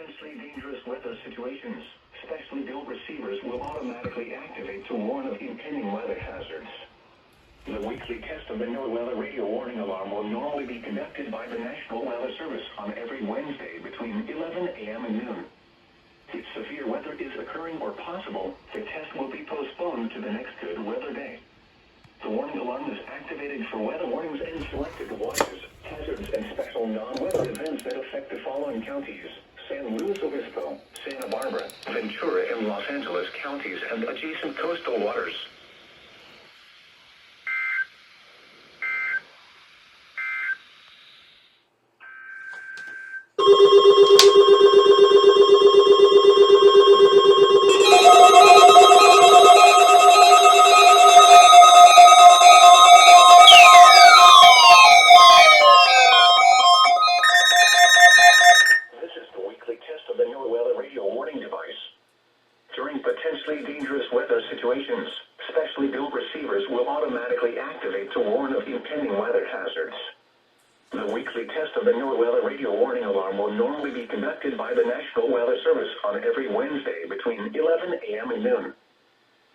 potentially dangerous weather situations, specially built receivers will automatically activate to warn of impending weather hazards. The weekly test of the NOAA radio warning alarm will normally be conducted by the National Weather Service on every Wednesday between 11 a.m. and noon. If severe weather is occurring or possible, the test will be postponed to the next good weather day. The warning alarm is activated for weather warnings and selected watches, hazards, and special non-weather events that affect the following counties: San Luis Obispo, Santa Barbara, Ventura, and Los Angeles counties and adjacent coastal waters. During potentially dangerous weather situations, specially built receivers will automatically activate to warn of impending weather hazards. The weekly test of the NOAA radio warning alarm will normally be conducted by the National Weather Service on every Wednesday between 11 a.m. and noon.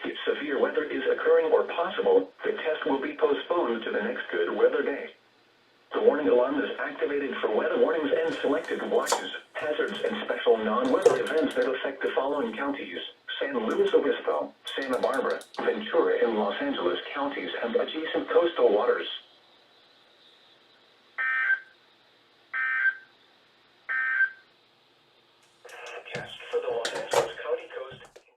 If severe weather is occurring or possible, the test will be postponed to the next good weather day. The warning alarm is activated for weather warnings and selected watches, hazards, and special non-weather events that affect the following counties: San Luis Obispo, Santa Barbara, Ventura, and Los Angeles counties and adjacent coastal waters. Test.